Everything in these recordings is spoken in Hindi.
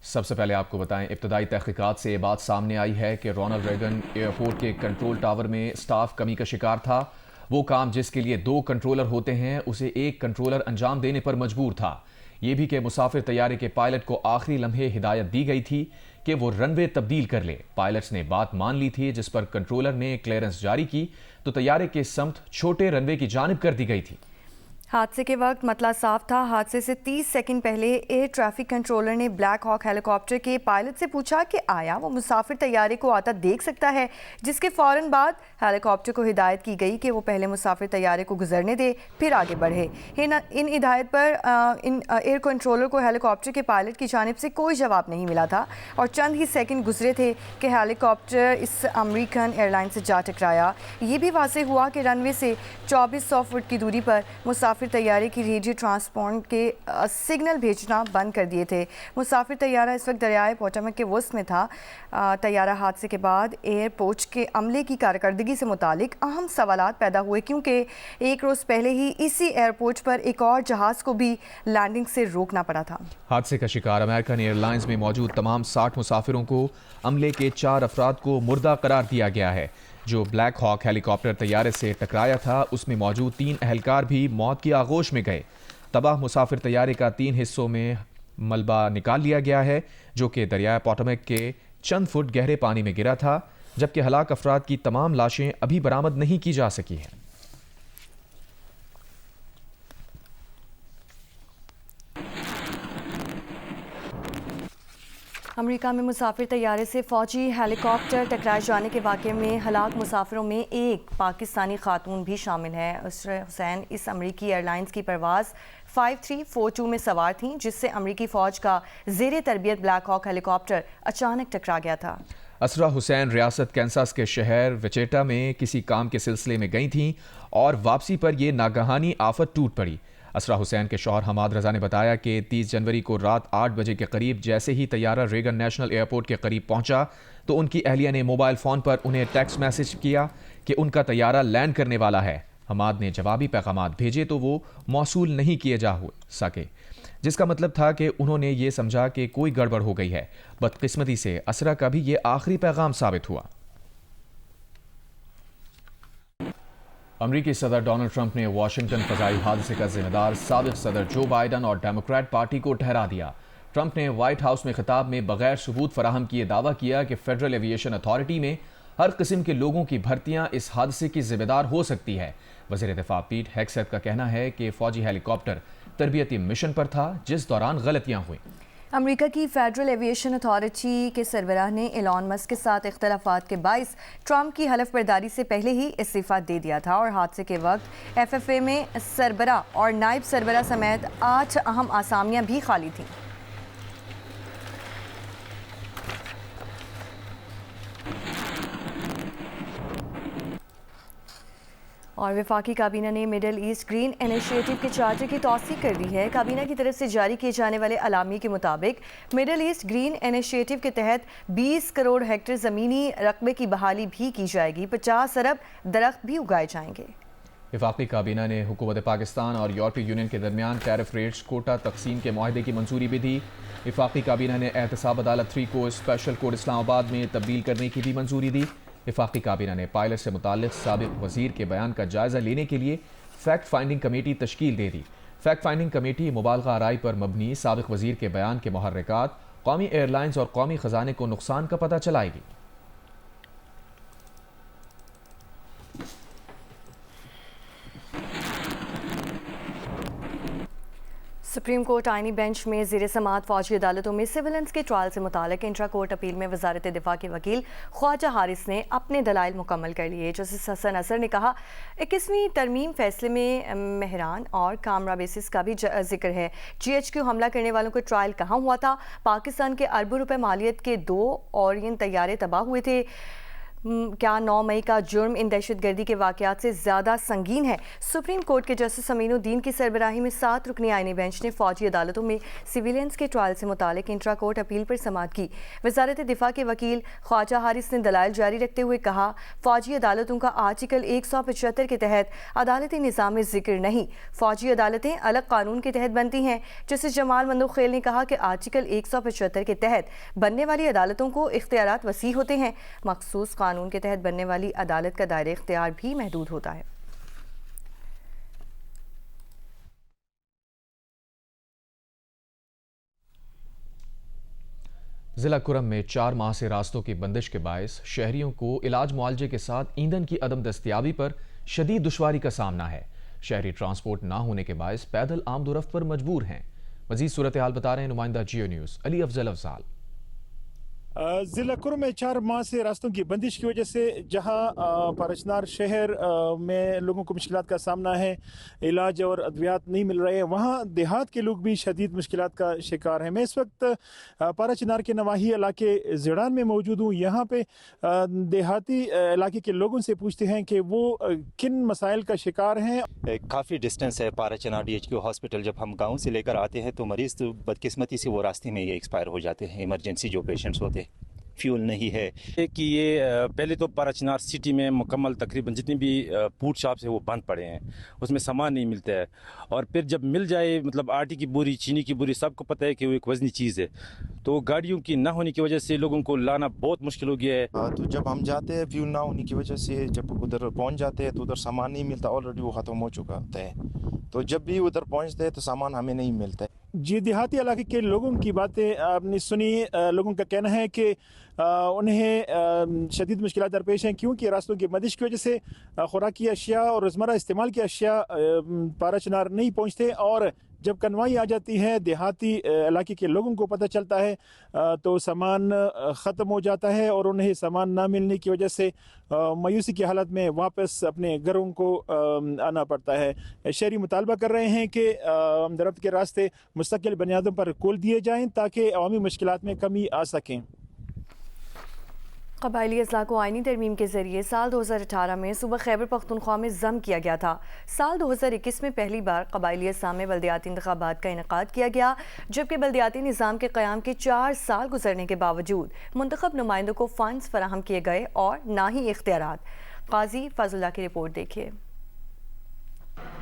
सबसे पहले आपको बताएं, इब्तदाई तहकीकात से ये बात सामने आई है कि रोनाल्ड रेगन एयरपोर्ट के कंट्रोल टावर में स्टाफ कमी का शिकार था। वो काम जिसके लिए 2 कंट्रोलर होते हैं, उसे एक कंट्रोलर अंजाम देने पर मजबूर था। ये भी कि मुसाफिर तैयारे के पायलट को आखिरी लम्हे हिदायत दी गई थी कि वो रनवे तब्दील कर ले। पायलट्स ने बात मान ली थी, जिस पर कंट्रोलर ने क्लियरेंस जारी की तो तैयारे के समत छोटे रनवे की जानिब कर दी गई थी। हादसे के वक्त मतला साफ था। हादसे से 30 सेकंड पहले एयर ट्रैफिक कंट्रोलर ने ब्लैक हॉक हेलीकॉप्टर के पायलट से पूछा कि आया वो मुसाफिर तैयारे को आता देख सकता है, जिसके फौरन बाद हेलीकॉप्टर को हिदायत की गई कि वो पहले मुसाफिर तैयारे को गुजरने दे, फिर आगे बढ़े। इन हिदायत पर इन एयर कंट्रोलर को हेलीकॉप्टर के पायलट की जानिब से कोई जवाब नहीं मिला था और चंद ही सेकेंड गुजरे थे कि हेलीकॉप्टर इस अमेरिकन एयरलाइन से जा टकराया। ये भी वाज़ेह हुआ कि रनवे से 2400 फुट की दूरी पर मुसाफिर तैयारे की रेडियो ट्रांसपॉन्ड के सिग्नल भेजना बंद कर दिए थे। मुसाफिर तैयारा इस वक्त दरियाए पोटोमैक के वस्त में था। तैयारा हादसे के बाद एयरपोर्ट के अमले की कारकर्दगी से मुतालिक अहम सवालात पैदा हुए, क्योंकि एक रोज़ पहले ही इसी एयरपोर्ट पर एक और जहाज़ को भी लैंडिंग से रोकना पड़ा था। हादसे का शिकार अमेरिकन एयरलाइंस में मौजूद तमाम 60 मुसाफिरों को अमले के 4 अफराद को मुर्दा करार दिया गया है। जो ब्लैक हॉक हेलीकॉप्टर तैयारे से टकराया था, उसमें मौजूद 3 एहलकार भी मौत की आगोश में गए। तबाह मुसाफिर तैयारे का 3 हिस्सों में मलबा निकाल लिया गया है, जो कि दरियाए पोटोमैक के चंद फुट गहरे पानी में गिरा था, जबकि हलाक अफराद की तमाम लाशें अभी बरामद नहीं की जा सकी हैं। अमेरिका में मुसाफिर तैयारे से फौजी हेलीकॉप्टर टकराए जाने के वाक़े में हलाक मुसाफिरों में एक पाकिस्तानी खातून भी शामिल है। उसरा हुसैन इस अमेरिकी एयरलाइंस की परवाज़ 5342 में सवार थीं, जिससे अमेरिकी फ़ौज का ज़ेरे तरबियत ब्लैक हॉक हेलीकॉप्टर अचानक टकरा गया था। असरा हुसैन रियासत कैंसास के शहर विचेटा में किसी काम के सिलसिले में गई थीं और वापसी पर यह नागहानी आफत टूट पड़ी। असरा हुसैन के शौहर हमाद रजा ने बताया कि 30 जनवरी को रात 8 बजे के करीब जैसे ही तैयारा रेगन नेशनल एयरपोर्ट के करीब पहुंचा तो उनकी अहलिया ने मोबाइल फ़ोन पर उन्हें टेक्स्ट मैसेज किया कि उनका तैयारा लैंड करने वाला है। हमाद ने जवाबी पैगामात भेजे तो वो मौसूल नहीं किए जा सके, जिसका मतलब था कि उन्होंने ये समझा कि कोई गड़बड़ हो गई है। बदकिस्मती से असरा का भी ये आखिरी पैगाम साबित हुआ। अमरीकी सदर डोनाल्ड ट्रंप ने वाशिंगटन फजाई हादसे का जिम्मेदार साबिक सदर जो बाइडन और डेमोक्रेट पार्टी को ठहरा दिया। ट्रंप ने व्हाइट हाउस में खिताब में बगैर सबूत फराहम किए दावा किया कि फेडरल एविएशन अथॉरिटी में हर किस्म के लोगों की भर्तियां इस हादसे की जिम्मेदार हो सकती है। वज़ीर दिफा पीट हेग्सेथ का कहना है कि फौजी हेलीकॉप्टर तरबियती मिशन पर था, जिस दौरान गलतियां हुई। अमेरिका की फेडरल एविएशन अथॉरिटी के सरबराह ने एलॉन मस्क के साथ इख्तलाफात के बाइस ट्रंप की हलफ बर्दारी से पहले ही इस्तीफा दे दिया था और हादसे के वक्त FFA में सरबराह और नायब सरबराह समेत 8 अहम आसामियां भी खाली थीं। और वफाकी काबीना ने मिडल ईस्ट ग्रीन इनिशिएटिव के चार्टर की तौसीक कर दी है। काबीना की तरफ से जारी किए जाने वाले अलामी के मुताबिक मिडल ईस्ट ग्रीन इनिशिएटिव के तहत 20 करोड़ हेक्टेयर ज़मीनी रकबे की बहाली भी की जाएगी। 50 अरब दरख्त भी उगाए जाएंगे। वफाकी काबीना ने हुकूमत पाकिस्तान और यूरोपीय यूनियन के दरमियान टैरिफ रेट्स कोटा तकसीम के मुआहदे की मंजूरी भी दी। वफाकी काबीना ने एहतसाब अदालत 3 को स्पेशल कोर्ट इस्लामाबाद में तब्दील करने की भी मंजूरी दी। वफाकी काबीना ने पायलट से मुताल्लिक़ साबिक़ वज़ीर के बयान का जायज़ा लेने के लिए फैक्ट फाइंडिंग कमेटी तश्कील दे दी। फैक्ट फाइंडिंग कमेटी मुबालगा आराई पर मबनी साबिक़ वज़ीर के बयान के मुहर्रिकात, कौमी एयरलाइंस और कौमी ख़जाने को नुकसान का पता चलाएगी। सुप्रीम कोर्ट आइनी बेंच में ज़ेर समाअत फौजी अदालतों में सिविलेंस के ट्रायल से मुतालिक इंट्रा कोर्ट अपील में वजारत दिफा के वकील ख्वाजा हारिस ने अपने दलाइल मुकम्मल कर लिए। जस्टिस हसन असर ने कहा, 21वीं तरमीम फैसले में मेहरान और कामरा बेसिस का भी जिक्र है। GHQ हमला करने वालों का ट्रायल कहाँ हुआ था? पाकिस्तान के अरबों रुपए मालियत के 2 ओरियन तैयारे तबाह हुए थे। क्या 9 मई का जुर्म इन दहशतगर्दी के वाक़यात से ज़्यादा संगीन है? सुप्रीम कोर्ट के जस्टिस अमीनुद्दीन की सरबराही में 7 रुकनी आईनी बेंच ने फौजी अदालतों में सिविलियंस के ट्रायल से मुतालिक इंट्रा कोर्ट अपील पर समाअत की। वज़ारत दिफा के वकील ख्वाजा हारिस ने दलाइल जारी रखते हुए कहा, फौजी अदालतों का आर्टिकल 175 के तहत अदालती निज़ाम में जिक्र नहीं। फौजी अदालतें अलग कानून के तहत बनती हैं। जस्टिस जमाल मंदोखेल ने कहा कि आर्टिकल 175 के तहत बनने वाली अदालतों को इख्तियारात वसी होते हैं। मखसूस कानून के तहत बनने वाली अदालत का दायरा इख्तियार भी महदूद होता है। जिला कुरम में 4 माह से रास्तों की बंदिश के बायस शहरियों को इलाज मुआलजे के साथ ईंधन की अदम दस्तयाबी पर शदीद दुश्वारी का सामना है। शहरी ट्रांसपोर्ट ना होने के बायस पैदल आमदोरफ्त पर मजबूर हैं। मजीद सूरत हाल बता रहे हैं नुमाइंदा जियो न्यूज़ अली अफजल अफजाल। जिला कुरम में 4 माह से रास्तों की बंदिश की वजह से जहां पारचनार शहर में लोगों को मुश्किलात का सामना है, इलाज और अद्वियात नहीं मिल रहे हैं, वहां देहात के लोग भी शदीद मुश्किलात का शिकार हैं। मैं इस वक्त पारचनार के नवाही इलाके ज़िड़ान में मौजूद हूँ। यहाँ पे देहाती इलाके के लोगों से पूछते हैं कि वो किन मसाइल का शिकार हैं। काफ़ी डिस्टेंस है पारचनार DHQ हॉस्पिटल। जब हम गाँव से लेकर आते हैं तो मरीज़ तो बदकिस्मती से वो रास्ते में ही एक्सपायर हो जाते हैं। इमरजेंसी जो पेशेंट्स होते हैं, फ्यूल नहीं है कि ये पहले तो पारचनार सिटी में मुकम्मल तकरीबन जितनी भी फूड शॉप्स है वो बंद पड़े हैं, उसमें सामान नहीं मिलता है। और फिर जब मिल जाए, मतलब आटे की बोरी, चीनी की बोरी, सबको पता है कि वो एक वजनी चीज़ है, तो गाड़ियों की ना होने की वजह से लोगों को लाना बहुत मुश्किल हो गया है। तो जब हम जाते हैं, फ्यूल ना होने की वजह से जब उधर पहुंच जाते हैं तो उधर सामान नहीं मिलता, ऑलरेडी वो ख़त्म हो चुका होता है। तो जब भी उधर पहुंचते हैं तो सामान हमें नहीं मिलता है। जी, देहाती इलाके के लोगों की बातें आपने सुनी। लोगों का कहना है कि उन्हें शदीद मुश्किलात दरपेश हैं, क्योंकि रास्तों की बंदिश की वजह से खुराकी अशिया और रोज़मर्रा इस्तेमाल की अशिया पाराचनार नहीं पहुँचते। और जब कन्वाई आ जाती है, देहाती इलाके के लोगों को पता चलता है तो सामान ख़त्म हो जाता है और उन्हें सामान ना मिलने की वजह से मायूसी की हालत में वापस अपने घरों को आना पड़ता है। शहरी मुतालबा कर रहे हैं कि दरअफ्त के रास्ते मुस्तकिल बुनियादों पर खोल दिए जाएँ ताकि अवामी मुश्किलात में कमी आ सकें। कबायली अजला को आइनी तरमीम के जरिए साल 2018 में सूबा खैबर पख्तूनख्वा में ज़म किया गया था। साल 2021 में पहली बार कबायली असाम में बल्दियाती इंतखाबात का इनेकाद किया गया, जबकि बल्दियाती निज़ाम के क़याम के 4 साल गुजरने के बावजूद मुंतखब नुमाइंदों को फ़ंड्स फराहम किए गए और ना ही इख्तियारात। काजी फजलुल्लाह की रिपोर्ट देखिए।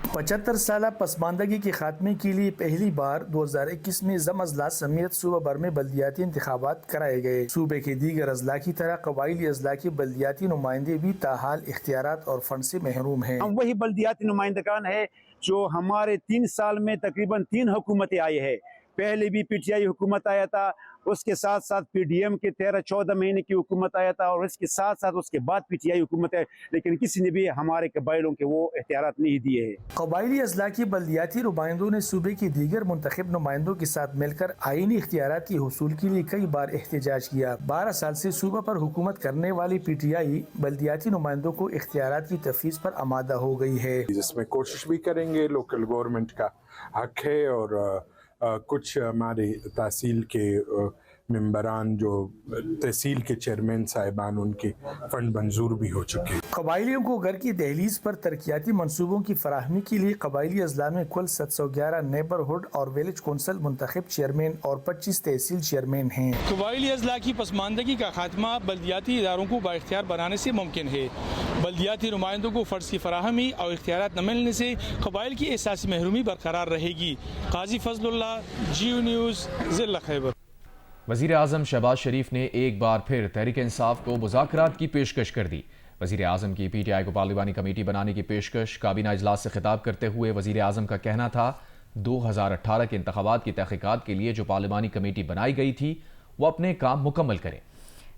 75 साल पसमानदगी के खात्मे के लिए पहली बार 2021 में ज़म अजला समेत सूबा भर में बल्दियाती इंतखाबात कराए गए। सूबे के दीगर अजला की तरह कबायली अजला के बल्दियाती नुमाइंदे भी ताहाल इख्तियारात और फंड से महरूम हैं। हम वही बल्दियाती नुमाइंदगान है जो हमारे 3 साल में तकरीबन 3 हुकूमतें आई है। पहले भी PTI हुकूमत आया था, उसके साथ साथ PDM के 13-14 महीने की हुकूमत आया था, और इसके साथ साथ उसके बाद PTI हुकूमत है, लेकिन किसी ने भी हमारे कबाइलों के वो इख्तियारात नहीं दिए हैं। कबायली अजला की बल्दियाती नुमाइंदों ने सूबे की दीगर मुंतखब नुमाइंदों के साथ मिलकर आईनी इख्तियारात की हुसूल के लिए कई बार एहतजाज किया। 12 साल से सूबा पर हुकूमत करने वाली PTI बल्दियाती नुमाइंदों को इख्तियारात की तफवीज़ पर आमादा हो गई है, जिसमें कोशिश भी करेंगे। लोकल गवर्नमेंट का हक है और कुछ हमारे तहसील के मेंबरान जो तहसील के चेयरमैन साहिबान, उनके फंड मंजूर भी हो चुके हैं। कबायलियों को घर की दहलीज पर तरक्याती मंसूबों की फराहमी के लिए कबायली अजला में कुल 711 नेबरहुड और विलेज कौंसल मुंतखब चेयरमैन और 25 तहसील चेयरमैन हैं। कबायली अजला की पसमानदगी का खात्मा बल्दियाती इदारों को बाइख्तियार बनाने से मुमकिन है। बल्दियाती नुमाइंदों को फ़र्ज की फराहमी और इख्तियारात न मिलने से कबाइल की एहसासी महरूमी बरकरार रहेगी। काजी फजलुल्लाह, जियो न्यूज़, ज़िला खैबर। वज़ीर आज़म शहबाज शरीफ ने एक बार फिर तहरीक इंसाफ को मुज़ाकरात की पेशकश कर दी। वज़ीर आज़म की PTI को पार्लिमानी कमेटी बनाने की पेशकश। काबीना इजलास से खिताब करते हुए वज़ीर आज़म का कहना था 2018 के इंतखाबात की तहक़ीक़ात के लिए जो पार्लिमानी कमेटी बनाई गई थी वो अपने काम मुकम्मल करे।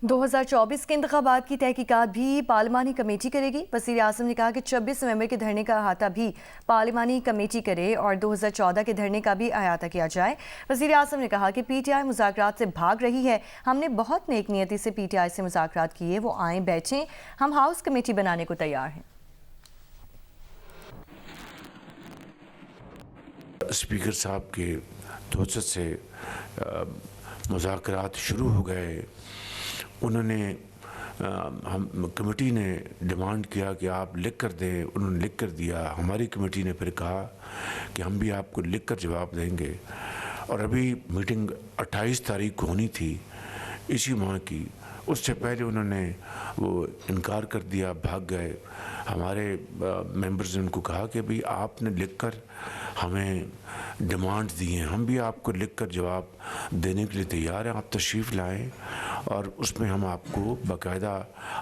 2024 के इंतखाबात की तहकीकात भी पार्लिमानी कमेटी करेगी। वज़ीर आज़म ने कहा कि 26 नवंबर के धरने का अहाता भी पार्लिमानी कमेटी करे और 2014 के धरने का भी अहाता किया जाए। वज़ीर आज़म ने कहा कि PTI मुज़ाकरात से भाग रही है। हमने बहुत नेक नियति से PTI से मुज़ाकरात किए, वो आए बैठें, हम हाउस कमेटी बनाने को तैयार हैं। स्पीकर साहब के तवज्जुह से मुज़ाकरात शुरू हो गए। उन्होंने हम कमेटी ने डिमांड किया कि आप लिख कर दें, उन्होंने लिख कर दिया। हमारी कमेटी ने फिर कहा कि हम भी आपको लिख कर जवाब देंगे। और अभी मीटिंग 28 तारीख को होनी थी इसी माह की, उससे पहले उन्होंने वो इनकार कर दिया, भाग गए। हमारे मेंबर्स ने उनको कहा कि भाई आपने लिखकर हमें डिमांड दी हैं, हम भी आपको लिखकर जवाब देने के लिए तैयार हैं, आप तशरीफ़ लाएं और उसमें हम आपको बाकायदा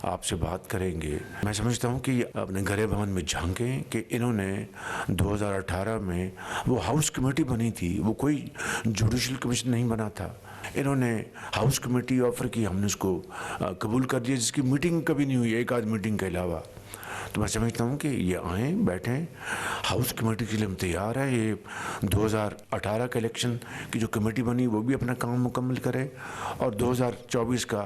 आपसे बात करेंगे। मैं समझता हूँ कि अपने गरेबान में झांकें कि इन्होंने 2018 में वो हाउस कमेटी बनी थी, वो कोई जुडिशल कमीशन नहीं बना था। इन्होंने हाउस कमेटी ऑफ़र की, हमने उसको कबूल कर लिया, जिसकी मीटिंग कभी नहीं हुई एक आध मीटिंग के अलावा। तो मैं समझता हूँ कि ये आएँ, बैठें, हाउस कमेटी के लिए हम तैयार हैं। ये 2018 का इलेक्शन की जो कमेटी बनी वो भी अपना काम मुकम्मल करे और 2024 का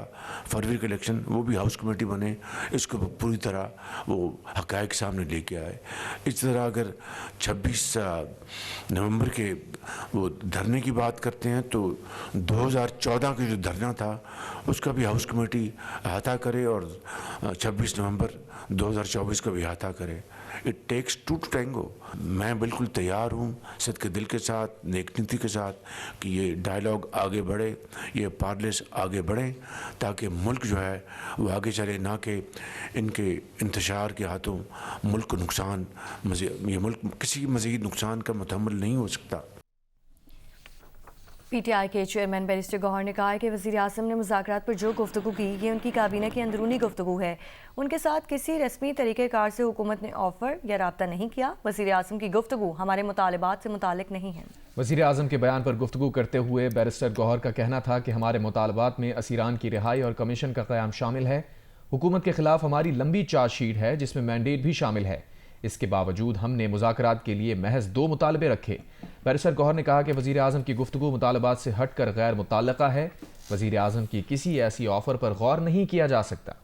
फरवरी का इलेक्शन वो भी हाउस कमेटी बने, इसको पूरी तरह वो हक़ाइक़ सामने लेके आए। इस तरह अगर 26 नवंबर के वो धरने की बात करते हैं तो 2014 का जो धरना था उसका भी हाउस कमेटी अहाता करे और 26 नवंबर 2024 का भी अहाता करे। It takes two to tango. मैं बिल्कुल तैयार हूँ सदके दिल के साथ, नेक नीति के साथ कि ये डायलॉग आगे बढ़े, ये पार्लिस आगे बढ़े ताकि मुल्क जो है वो आगे चले, ना कि इनके इंतशार के हाथों मुल्क को नुकसान, ये मुल्क किसी मज़ीद नुकसान का मुतहम्मिल नहीं हो सकता। पीटीआई के चेयरमैन बैरिस्टर गौहर ने कहा है कि वज़ीर आज़म ने मुज़ाकरात पर जो गुफ्तगू की ये उनकी काबीना की अंदरूनी गुफ्तगू है। उनके साथ किसी रस्मी तरीक़ेकार से हुकूमत ने ऑफ़र या राब्ता नहीं किया। वज़ीर आज़म की गुफ्तगू हमारे मुतालबात से मुतालिक नहीं है। वज़ीर आज़म के बयान पर गुफ्तगू करते हुए बैरिस्टर गौहर का कहना था कि हमारे मुतालबात में असीरान की रिहाई और कमीशन का क़याम शामिल है। हुकूमत के ख़िलाफ़ हमारी लंबी चार्जशीट है जिसमें मैंडेट भी शामिल है। इसके बावजूद हमने मुज़ाकरात के लिए महज 2 मुतालबे रखे। बैरिस्टर गौहर ने कहा कि वज़ीर आज़म की गुफ्तगू मुतालबात से हट कर गैर मुतल्लका है। वज़ीर आज़म की किसी ऐसी ऑफ़र पर गौर नहीं किया जा सकता।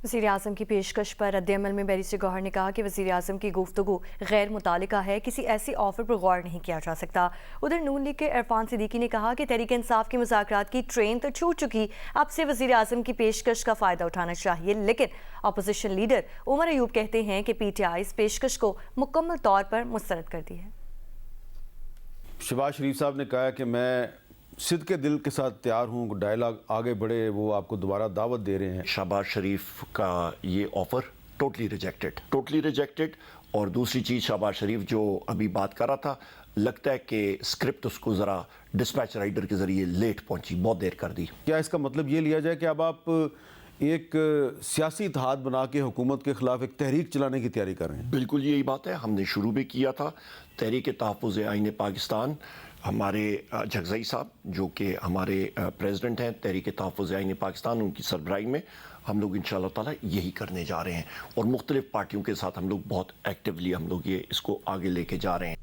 वज़ीर आज़म की पेशकश पर रद्द-ए-अमल में बैरिस्टर गौहर ने कहा कि वज़ीर आज़म की गुफ्तगू गैर मुतालिका है, किसी ऐसी ऑफ़र पर गौर नहीं किया जा सकता। उधर नून लीग के इरफान सिद्दीकी ने कहा कि तहरीक इंसाफ की मुज़ाकरात की ट्रेन तो छूट चुकी, अब से वज़ीर आज़म की पेशकश का फ़ायदा उठाना चाहिए। लेकिन अपोजिशन लीडर उमर अयूब कहते हैं कि पीटीआई इस पेशकश को मुकम्मल तौर पर मुस्तरद करती है। शहबाज शरीफ साहब ने कहा कि मैं सिद्ध के दिल के साथ तैयार हूँ, डायलॉग आगे बढ़े, वो आपको दोबारा दावत दे रहे हैं। शहबाज शरीफ का ये ऑफ़र टोटली रिजेक्टेड। और दूसरी चीज़, शहबाज शरीफ जो अभी बात कर रहा था, लगता है कि स्क्रिप्ट उसको ज़रा डिस्पैच राइडर के ज़रिए लेट पहुंची, बहुत देर कर दी। क्या इसका मतलब ये लिया जाए कि अब आप एक सियासी इत्तेहाद बना के हुकूमत के ख़िलाफ़ एक तहरीक चलाने की तैयारी कर रहे हैं? बिल्कुल यही बात है, हमने शुरू भी किया था। तहरीक तहफ़्फ़ुज़ आईन पाकिस्तान, हमारे जगज़ई साहब जो कि हमारे प्रेसिडेंट हैं तहरीक तहफ़्फ़ुज़ आईन पाकिस्तान, उनकी सरबराही में हम लोग इंशाअल्लाह ताला यही करने जा रहे हैं और मुख्तलिफ पार्टियों के साथ हम लोग बहुत एक्टिवली हम लोग ये इसको आगे लेके जा रहे हैं।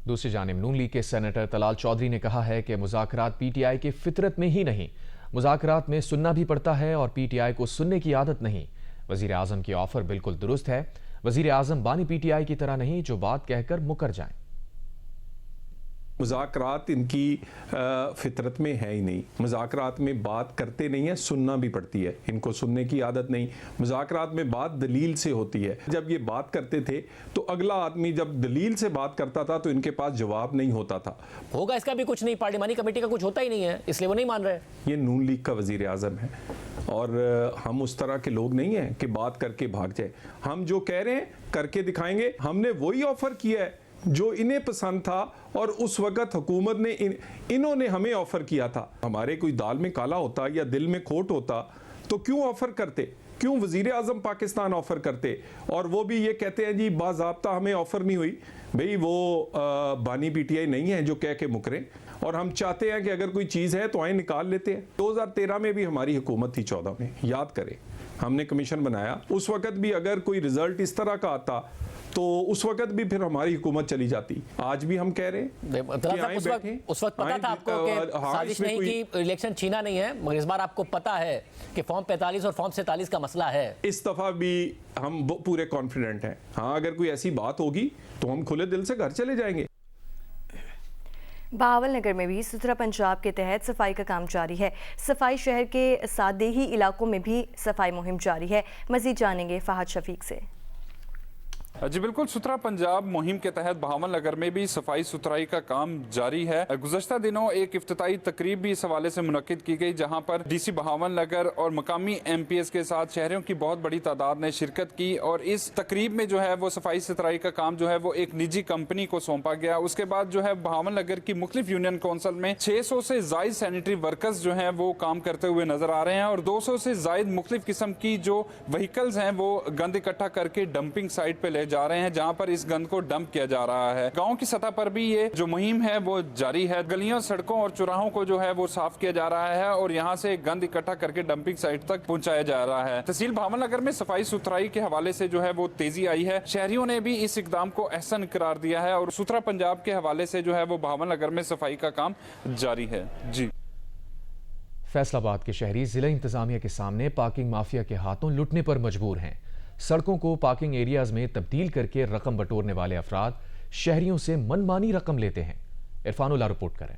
दूसरी जानिब नून लीग के सेनेटर तलाल चौधरी ने कहा है कि मुज़ाकरात पीटीआई की फितरत में ही नहीं, मुज़ाकरात में सुनना भी पड़ता है और पीटीआई को सुनने की आदत नहीं। वज़ीर आज़म की ऑफ़र बिल्कुल दुरुस्त है। वज़ीर आज़म बानी पीटीआई की तरह नहीं जो बात कहकर मुकर जाएं। मुज़ाकरात इनकी फितरत में है ही नहीं। मुज़ाकरात में बात करते नहीं है, सुनना भी पड़ती है, इनको सुनने की आदत नहीं। मुज़ाकरात में बात दलील से होती है। जब ये बात करते थे तो अगला आदमी जब दलील से बात करता था तो इनके पास जवाब नहीं होता था। होगा इसका भी कुछ नहीं, पार्लिमानी कमेटी का कुछ होता ही नहीं है, इसलिए वो नहीं मान रहे। ये नून लीग का वज़ीर आज़म है और हम उस तरह के लोग नहीं हैं कि बात करके भाग जाए। हम जो कह रहे हैं करके दिखाएंगे। हमने वही ऑफ़र किया है जो इन्हें पसंद था और उस वक़्त हुकूमत ने इन्होंने हमें ऑफ़र किया था। हमारे कोई दाल में काला होता या दिल में खोट होता तो क्यों ऑफ़र करते, क्यों वज़ीर आज़म पाकिस्तान ऑफ़र करते? और वो भी ये कहते हैं जी बाज़ाब्ता हमें ऑफ़र नहीं हुई। भाई वो बानी पीटीआई नहीं है जो कह के मुकरें, और हम चाहते हैं कि अगर कोई चीज़ है तो आए निकाल लेते हैं। 2013 में भी हमारी हुकूमत थी, 14 में याद करें, हमने कमीशन बनाया। उस वक़्त भी अगर कोई रिज़ल्ट इस तरह का आता तो उस वक्त भी फिर हमारी हुकूमत चली जाती। आज भी हम कह रहे हैं उस वक्त पता था आपको कि साजिश नहीं की, इलेक्शन छीना नहीं है, मगर इस बार आपको पता है कि फॉर्म 45 और फॉर्म 47 का मसला है। इस दफा भी हम पूरे कॉन्फिडेंट हैं। हाँ, अगर कोई ऐसी बात होगी तो हम खुले दिल से घर चले जाएंगे। बहावल नगर में भी सुथरा पंजाब के तहत सफाई का काम जारी है। सफाई शहर के साथ देही इलाकों में भी सफाई मुहिम जारी है। मजीद जानेंगे फहद शफीक से। जी बिल्कुल, सुथरा पंजाब मुहिम के तहत बहावल नगर में भी सफाई सुथराई का काम जारी है। गुज़श्ता दिनों एक इफ्तिताई तकरीब भी इस हवाले से मुनक्किद की गई, जहां पर डीसी बहावल नगर और मकामी MPS के साथ शहरियों की बहुत बड़ी तादाद ने शिरकत की। और इस तकरीब में जो है वो सफाई सुथराई का काम जो है वो एक निजी कंपनी को सौंपा गया। उसके बाद जो है बहावल नगर की मुख्तलिफ यूनियन कौंसिल में 600 से जायद सैनिटरी वर्कर्स जो है वो काम करते हुए नजर आ रहे हैं और 200 से जायद मुख्तलिफ किस्म की जो व्हीकल्स हैं वो गंद इकट्ठा करके डंपिंग साइट पे ले जा रहे हैं, जहां पर इस गंद को डंप किया जा रहा है। गांव की सतह पर भी ये जो मुहिम है वो जारी है। गलियों, सड़कों और चौराहों को जो है वो साफ किया जा रहा है और यहां से गंद इकट्ठा करके डंपिंग साइट तक पहुंचाया जा रहा है। तहसील बहावल नगर में सफाई सुथराई के हवाले से जो है वो तेजी आई है। शहरियों ने भी इस इकदाम को अहसन करार दिया है और सुथरा पंजाब के हवाले से जो है वो बहावल नगर में सफाई का काम जारी है। जी। फैसलाबाद के शहरी जिला इंतजामिया के सामने पार्किंग माफिया के हाथों लुटने पर मजबूर हैं। सड़कों को पार्किंग एरियाज में तब्दील करके रकम बटोरने वाले अफराद शहरियों से मनमानी रकम लेते हैं। इरफानुल्लाह रिपोर्ट करें।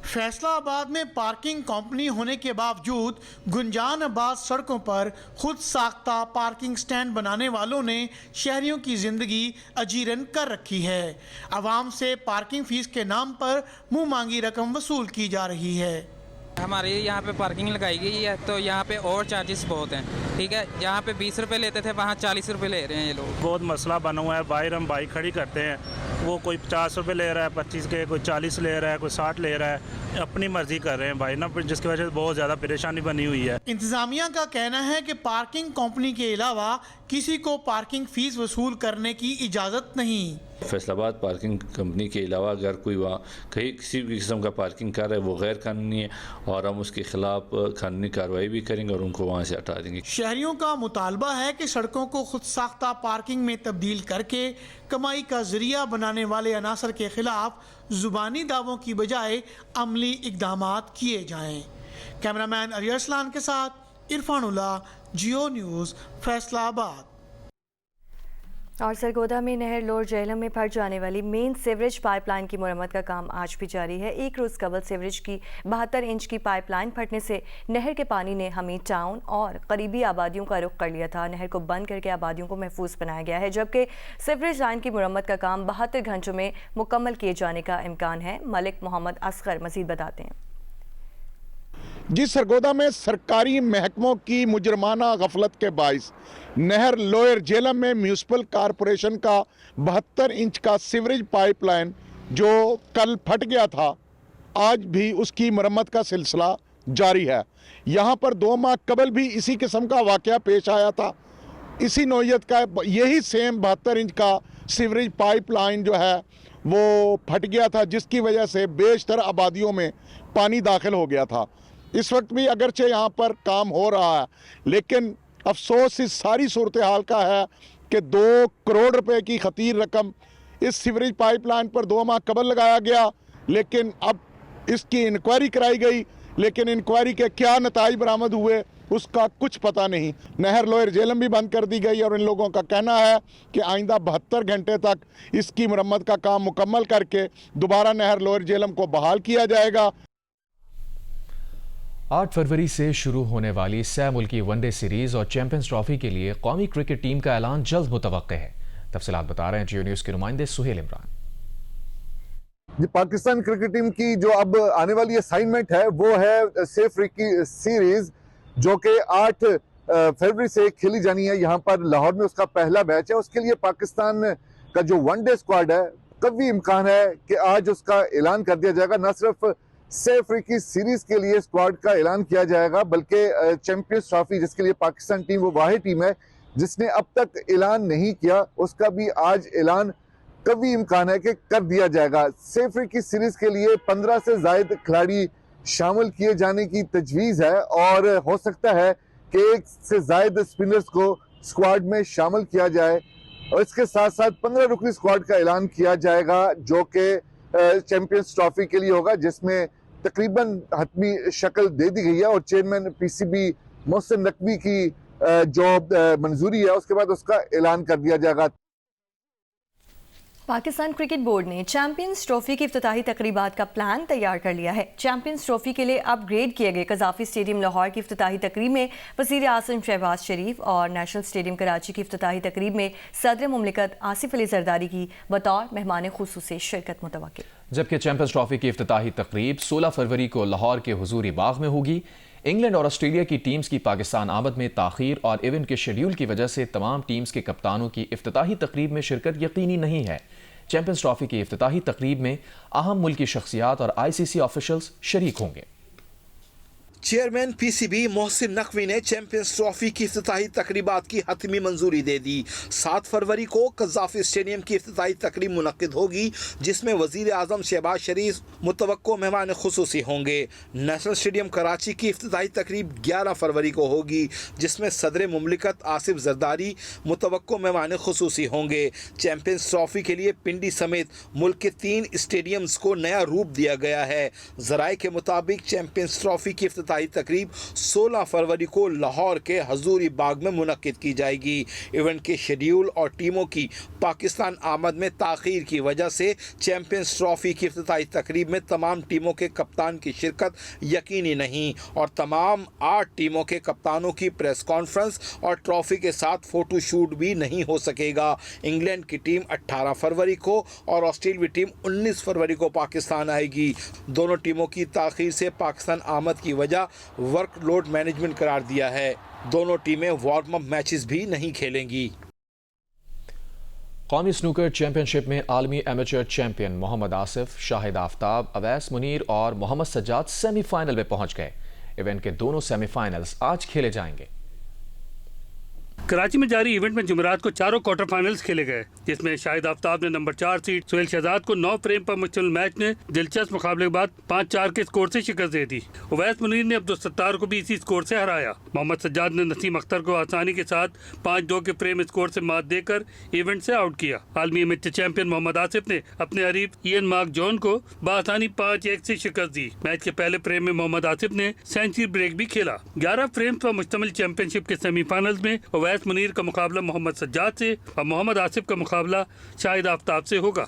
फैसलाबाद में पार्किंग कंपनी होने के बावजूद गुंजानाबाद सड़कों पर खुद साख्ता पार्किंग स्टैंड बनाने वालों ने शहरियों की जिंदगी अजीरन कर रखी है। आवाम से पार्किंग फीस के नाम पर मुंह मांगी रकम वसूल की जा रही है। हमारे यहाँ पे पार्किंग लगाई गई है तो यहाँ पे और चार्जेस बहुत हैं। ठीक है, यहाँ पे 20 रुपये लेते थे, वहाँ 40 रुपये ले रहे हैं ये लोग। बहुत मसला बना हुआ है। बाहर हम बाइक खड़ी करते हैं, वो कोई 50 रुपये ले रहा है 25 के, कोई 40 ले रहा है, कोई 60 ले रहा है। अपनी मर्जी कर रहे हैं भाई ना, जिसकी वजह से बहुत ज़्यादा परेशानी बनी हुई है। इंतजामिया का कहना है कि पार्किंग कंपनी के अलावा किसी को पार्किंग फीस वसूल करने की इजाज़त नहीं। फैसलाबाद पार्किंग कंपनी के अलावा अगर कोई वहाँ कहीं किसी भी किस्म का पार्किंग कर रहा है वो गैर कानूनी है और हम उसके खिलाफ कानूनी कार्रवाई भी करेंगे और उनको वहाँ से हटा देंगे। शहरियों का मुतालबा है कि सड़कों को खुद साख्ता पार्किंग में तब्दील करके कमाई का जरिया बनाने वाले अनासर के खिलाफ जुबानी दावों की बजाय अमली इकदामात किए जाएं। कैमरामैन अरियरसलान के साथ इरफानुल्लाह, जियो न्यूज़, फैसलाबाद। और सरगोदा में नहर लोअर जेहलम में फट जाने वाली मेन सीवरेज पाइपलाइन की मुरम्मत का काम आज भी जारी है। एक रोज़ कबल सीवरेज की 72 इंच की पाइपलाइन फटने से नहर के पानी ने हमीद टाउन और करीबी आबादियों का रुख कर लिया था। नहर को बंद करके आबादियों को महफूज बनाया गया है, जबकि सीवरेज लाइन की मुरम्मत का काम 72 घंटों में मुकम्मल किए जाने का इम्कान है। मलिक मोहम्मद असगर मजीद बताते हैं। जी, सरगोदा में सरकारी महकमों की मुजरमाना गफलत के बाइस नहर लोअर जेहलम में म्यूनिसिपल कॉरपोरेशन का 72 इंच का सीवरेज पाइपलाइन जो कल फट गया था, आज भी उसकी मरम्मत का सिलसिला जारी है। यहाँ पर 2 माह कबल भी इसी किस्म का वाक़या पेश आया था। इसी नौइयत का यही सेम 72 इंच का सीवरेज पाइपलाइन जो है वो फट गया था, जिसकी वजह से बेशतर आबादियों में पानी दाखिल हो गया था। इस वक्त भी अगरचे यहाँ पर काम हो रहा है, लेकिन अफसोस इस सारी सूरत हाल का है कि 2 करोड़ रुपए की खतीर रकम इस सीवरेज पाइपलाइन पर 2 माह कबल लगाया गया, लेकिन अब इसकी इंक्वायरी कराई गई, लेकिन इंक्वायरी के क्या नताइज बरामद हुए उसका कुछ पता नहीं। नहर लोअर जेहलम भी बंद कर दी गई और इन लोगों का कहना है कि आइंदा 72 घंटे तक इसकी मरम्मत का काम मुकम्मल करके दोबारा नहर लोअर जेहलम को बहाल किया जाएगा। 8 फरवरी से शुरू होने वाली सह मुल्की वनडे सीरीज और चैंपियंस ट्रॉफी के लिए कौमी क्रिकेट टीम का ऐलान जल्द मुतवक्के है। तफसीलात बता रहे हैं जियो न्यूज़ के नुमाइंदे सुहेल इमरान। पाकिस्तान क्रिकेट टीम की जो अब आने वाली असाइनमेंट है वो है सह अफ्रीकी सीरीज, जो कि 8 फरवरी से खेली जानी है। यहाँ पर लाहौर में उसका पहला मैच है। उसके लिए पाकिस्तान का जो वनडे स्क्वाड है, कभी इम्कान है कि आज उसका ऐलान कर दिया जाएगा। न सिर्फ सह अफ्रीकी सीरीज के लिए स्क्वाड का ऐलान किया जाएगा, बल्कि चैंपियंस ट्रॉफी जिसके लिए पाकिस्तान टीम वो वाहिद टीम है जिसने अब तक ऐलान नहीं किया, उसका भी आज ऐलान कभी इम्कान है कि कर दिया जाएगा। सह अफ्रीकी सीरीज के लिए 15 से ज्यादा खिलाड़ी शामिल किए जाने की तजवीज़ है और हो सकता है कि 1 से ज्यादा स्पिनर्स को स्क्वाड में शामिल किया जाए और इसके साथ साथ 15 रुकनी स्क्वाड का ऐलान किया जाएगा जो कि चैंपियंस ट्रॉफी के लिए होगा, जिसमें तकरीबन हतमी शक्ल दे दी गई है और चेयरमैन पीसीबी मोहसिन नकवी की जो मंजूरी है उसके बाद उसका ऐलान कर दिया जाएगा। पाकिस्तान क्रिकेट बोर्ड ने चैंपियंस ट्रॉफी की इफ्तिताही तकरीबात का प्लान तैयार कर लिया है। चैंपियंस ट्रॉफी के लिए अपग्रेड किए गए कज़ाफ़ी स्टेडियम लाहौर की इफ्तिताही तकरीब में वज़ीर आज़म शहबाज शरीफ और नेशनल स्टेडियम कराची की इफ्तिताही तकरीब में सदर मुमलिकत आसिफ अली जरदारी की बतौर मेहमान खुसूसी शिरकत मुतवक्किल। जबकि चैंपियंस ट्रॉफी की इफ्तिताही तकरीब 16 फरवरी को लाहौर के हुजूरी बाग में होगी। इंग्लैंड और ऑस्ट्रेलिया की टीम्स की पाकिस्तान आमद में ताख़ीर और इवेंट के शेड्यूल की वजह से तमाम टीम्स के कप्तानों की इफ्तिताही तकरीब में शिरकत यकीनी नहीं है। चैंपियंस ट्रॉफी की इफ्तिताही तकरीब में अहम मुल्की शख्सियात और ICC ऑफिशियल्स शरीक होंगे। चेयरमैन PCB मोहसिन नकवी ने चैंपियंस ट्रॉफी की इफ्तिताही तकरीबात की हतमी मंजूरी दे दी। 7 फरवरी को कज़ाफ़ी स्टेडियम की इफ्तिताही तकरीब मुनक्किद होगी, जिसमें वज़ीर आज़म शहबाज शरीफ मुतवक्को मेहमान खुसूसी होंगे। नेशनल स्टेडियम कराची की इफ्तिताही तकरीब 11 फरवरी को होगी, जिसमें सदर मुमलिकत आसिफ जरदारी मुतवक्को मेहमान खुसूसी होंगे। चैंपियंस ट्रॉफी के लिए पिंडी समेत मुल्क के 3 स्टेडियम्स को नया रूप दिया गया है। ज़राए के मुताबिक चैंपियंस ट्रॉफी की तकरीब 16 फरवरी को लाहौर के हजूरी बाग में मुनक्किद की जाएगी। इवेंट के शेड्यूल और टीमों की पाकिस्तान आमद में ताख़ीर की वजह से चैंपियंस ट्रॉफी की इफ्तिताही तकरीब में तमाम टीमों के कप्तान की शिरकत यकीनी नहीं और तमाम 8 टीमों के कप्तानों की प्रेस कॉन्फ्रेंस और ट्रॉफी के साथ फ़ोटो शूट भी नहीं हो सकेगा। इंग्लैंड की टीम 18 फरवरी को और ऑस्ट्रेलियाई टीम 19 फरवरी को पाकिस्तान आएगी। दोनों टीमों की ताख़ीर से पाकिस्तान आमद की वजह वर्कलोड मैनेजमेंट करार दिया है। दोनों टीमें वार्म अप मैचेस भी नहीं खेलेंगी। कौमी स्नूकर चैंपियनशिप में आलमी एमेचर चैंपियन मोहम्मद आसिफ, शाहिद आफ्ताब, अवैस मुनीर और मोहम्मद सज्जाद सेमीफाइनल में पहुंच गए। इवेंट के दोनों सेमीफाइनल्स आज खेले जाएंगे। कराची में जारी इवेंट में जुमेरात को चारों क्वार्टर फाइनल्स खेले गए, जिसमें शाहिद आफ्ताब ने नंबर 4 सीड सुहेल शहजाद को 9 फ्रेम पर मुश्तमिल मैच ने दिलचस्प मुकाबले के बाद 5-4 के स्कोर से शिकस्त दे दी। उवैस मुनीर ने अब्दुल सत्तार को भी इसी स्कोर से हराया। मोहम्मद सज्जाद ने नसीम अख्तर को आसानी के साथ 5-2 के फ्रेम स्कोर से मात देकर इवेंट से आउट किया। आलमी एमेचर चैंपियन मोहम्मद आसिफ ने अपने हरीफ इयन मार्क जॉन को बआसानी 5-1 से शिकस्त दी। मैच के पहले फ्रेम में मोहम्मद आसिफ ने सेंचुरी ब्रेक भी खेला। 11 फ्रेम पर मुश्तमिल चैंपियनशिप के सेमीफाइनल्स में उवैस मुनीर का मुकाबला मोहम्मद सज्जाद से और मोहम्मद आसिफ का मुकाबला शाहिद आफ्ताब से होगा।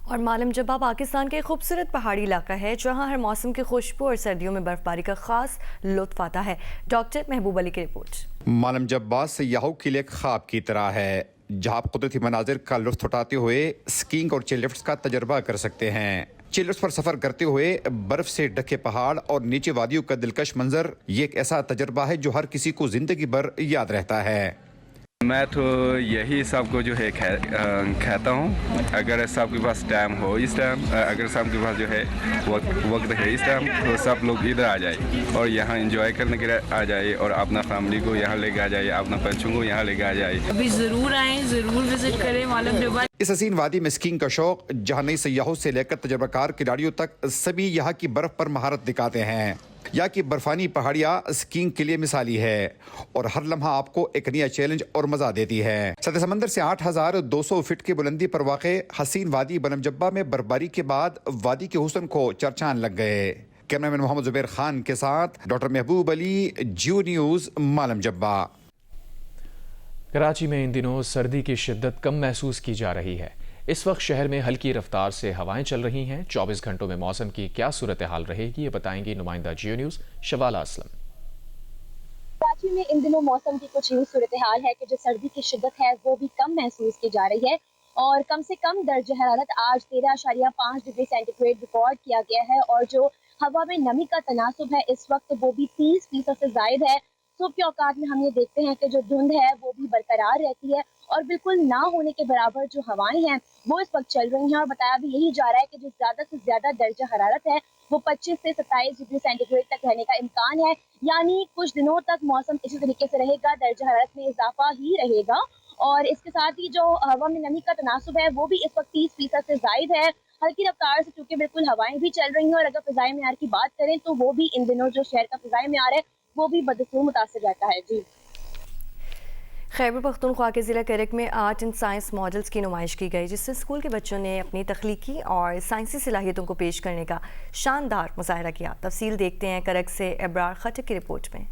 और मालम जब्बा पाकिस्तान के खूबसूरत पहाड़ी इलाका है, जहां हर मौसम की खुशबू और सर्दियों में बर्फबारी का खास लुत्फ आता है। डॉक्टर महबूब अली की रिपोर्ट। मालम जब्बा सयाहों के लिए ख्वाब की तरह है, जहां कुदरती मनाजिर का लुत्फ उठाते हुए स्कीइंग और चेयर लिफ्ट्स का तजर्बा कर सकते हैं। चेयर लिफ्ट पर सफर करते हुए बर्फ से ढके पहाड़ और नीचे वादियों का दिलकश मंजर, ये एक ऐसा तजर्बा है जो हर किसी को जिंदगी भर याद रहता है। मैं तो यही सबको जो है कहता हूँ, अगर सबके पास टाइम हो इस टाइम, अगर सबके पास जो है वक्त है इस टाइम, तो सब लोग इधर आ जाए और यहाँ एंजॉय करने के लिए आ जाए और अपना फैमिली को यहाँ लेके आ जाए, अपना बच्चों को यहाँ लेके आ जाए। अभी ज़रूर आए, ज़रूर विजिट करें मालूम जब्बा। इस हसीन वादी में स्कीइंग का शौक, जहाँ नई सयाहों से लेकर तजर्बाकार खिलाड़ियों तक सभी यहाँ की बर्फ पर महारत दिखाते हैं। यहाँ की बर्फानी पहाड़ियाँ स्कीइंग के लिए मिसाली है और हर लम्हा आपको एक नया चैलेंज और मजा देती है। सतह समंदर से 8,200 फीट की बुलंदी पर वाक़े हसीन वादी बनम जब्बा में बर्फबारी के बाद वादी के हुस्न को चर्चान लग गए। कैमरामैन मोहम्मद जुबैर खान के साथ डॉक्टर महबूब अली, जियो न्यूज़, मालम जब्बा। कराची में इन दिनों सर्दी की शिद्दत कम महसूस की जा रही है। इस वक्त शहर में हल्की रफ्तार से हवाएं चल रही हैं। 24 घंटों में मौसम की क्या सूरत हाल रहेगी, ये बताएंगी नुमाइंदा जियो न्यूज़ शवाला असलम। कराची में इन दिनों मौसम की कुछ यूँ सूरत हाल है कि जो सर्दी की शिद्दत है वो भी कम महसूस की जा रही है और कम से कम दर्ज हरारत आज 13.5 डिग्री सेंटीग्रेड रिकॉर्ड किया गया है और जो हवा में नमी का तनासुब है इस वक्त वो भी 30% से जायद है। सुबह के औकात में हम ये देखते हैं कि जो धुंध है वो भी बरकरार रहती है और बिल्कुल ना होने के बराबर जो हवाएं हैं वो इस वक्त चल रही हैं और बताया भी यही जा रहा है कि जो ज़्यादा से ज़्यादा दर्जा हरारत है वो 25 से 27 डिग्री सेंटीग्रेड तक रहने का इम्कान है। यानी कुछ दिनों तक मौसम इसी तरीके से रहेगा, दर्जा हरारत में इजाफा ही रहेगा और इसके साथ ही जो हवा में नमी का तनासुब है वो भी इस वक्त 30% से जायद है। हल्की रफ्तार से चूंकि बिल्कुल हवाएं भी चल रही हैं और अगर फ़िज़ाई मेयार की बात करें तो वो भी इन दिनों जो शहर का फ़िज़ाई मेयार है वो भी बदसूर मुतासिर रहता है। जी, खैबर पख्तूनख्वा के ज़िला करक में आर्ट एंड साइंस मॉडल्स की नुमाइश की गई, जिससे स्कूल के बच्चों ने अपनी तख्लीकी और साइंसी सलाहियतों को पेश करने का शानदार मुजाहरा किया। तफसील देखते हैं करक से इब्रार खटक की रिपोर्ट में।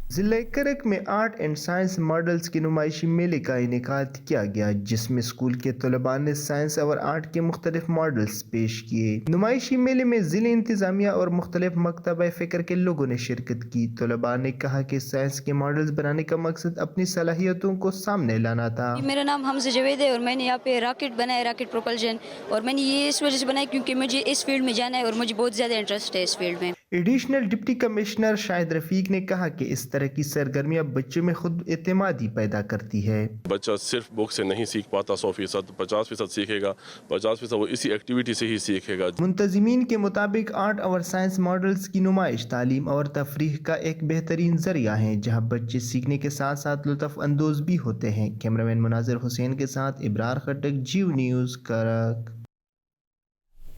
जिला करक में आर्ट एंड साइंस मॉडल्स की नुमाइशी मेले का इनेकाद किया गया, जिसमें स्कूल के तलबा ने साइंस और आर्ट के मुख्तलिफ मॉडल्स पेश किए। नुमाइशी मेले में जिले इंतजामिया और मुख्तलिफ मकतबा फ़िक्र के लोगों ने शिरकत की। तलबा ने कहा कि साइंस के मॉडल्स बनाने का मकसद अपनी सलाहियतों को सामने लाना था। मेरा नाम हमजा जवेद है और मैंने यहाँ पे रॉकेट बनाया, रॉकेट प्रोपल्शन, और मैंने ये इस वजह से बनाया क्योंकि मुझे इस फील्ड में जाना है और मुझे बहुत ज़्यादा इंटरेस्ट है इस फील्ड में। Additional deputy commissioner Shahid Rafiq ने कहा कि इस तरह की सरगर्मियां बच्चों में खुद एतमादी पैदा करती है। बच्चा सिर्फ बुक से नहीं सीख पाता 100%, 50% सीखेगा, 50% वो इसी एक्टिविटी से ही सीखेगा। मुंतजिमीन के मुताबिक आर्ट और साइंस मॉडल्स की नुमाइश तालीम और तफरीह का एक बेहतरीन जरिया है, जहाँ बच्चे सीखने के साथ साथ लुत्फ अंदोज भी होते हैं। कैमरामैन मुनाजिर हुसैन के साथ इब्रार खट्टक, जियो न्यूज़, करक।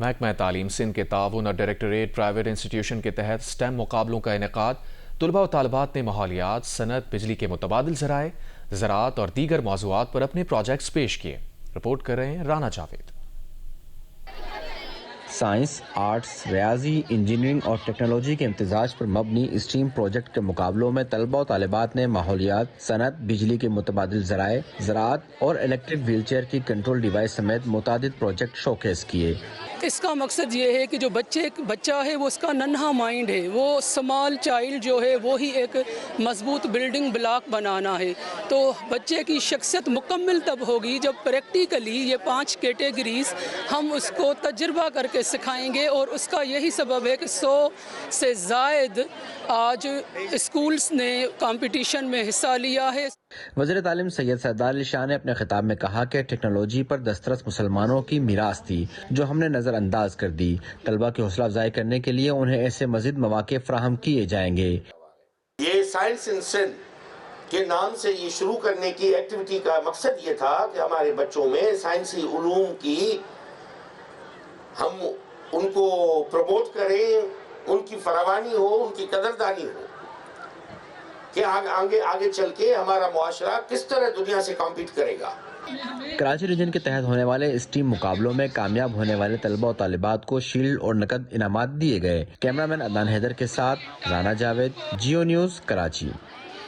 महकमा तालीम सिंध के ताउन और डायरेक्टरेट प्राइवेट इंस्टीट्यूशन के तहत स्टेम मुकाबलों का इनेकाद। तलबा और तालिबात ने माहौलियात, सनत, बिजली के मुतबादिल ज़राए, ज़राअत और दीगर मौज़ूआत पर अपने प्रोजेक्ट्स पेश किए। रिपोर्ट कर रहे हैं राना जावेद। साइंस, आर्ट्स, रियाजी, इंजीनियरिंग और टेक्नोलॉजी के इम्तिजाज पर मबनी स्ट्रीम प्रोजेक्ट के मुकाबलों में तलबा और तालिबात ने माहौलियात, सनत, बिजली के मुतबादिल ज़राए, ज़राअत और इलेक्ट्रिक व्हीलचेयर की कंट्रोल डिवाइस समेत मुतादिद प्रोजेक्ट शोकेस किए। इसका मकसद ये है कि जो बच्चा है वो उसका नन्हा माइंड है, वो स्मॉल चाइल्ड जो है वो ही एक मजबूत बिल्डिंग ब्लॉक बनाना है। तो बच्चे की शख्सियत मुकम्मल तब होगी जब प्रैक्टिकली ये 5 कैटेगरीज हम उसको तजुर्बा करके सिखाएंगे, और उसका यही सबब है कि 100 से ज़ायद आज स्कूल्स ने कंपटीशन में हिस्सा लिया है। वज़ीर तालीम सैयद सरदार अली शाह ने अपने खिताब में कहा कि टेक्नोलॉजी पर दस्तरस मुसलमानों की मीरास थी जो हमने नज़रअंदाज कर दी। तलबा की हौसला अफजाई करने के लिए उन्हें ऐसे मज़ीद मौक़े फराहम किए जाएंगे। ये साइंस इन सिंध के नाम से ये शुरू करने की एक्टिविटी का मकसद ये था कि हमारे बच्चों में साइंसी उलूम की हम उनको प्रमोट करें, उनकी फरावानी हो, उनकी कदरदानी हो कि आगे चल के हमारा मुआशरा किस तरह दुनिया से कॉम्पीट करेगा। कराची रीजन के तहत होने वाले इस टीम मुकाबलों में कामयाब होने वाले तलबा और तालिबात को शील्ड और नकद इनामात दिए गए। कैमरामैन अदनान हैदर के साथ राना जावेद, जियो न्यूज़, कराची।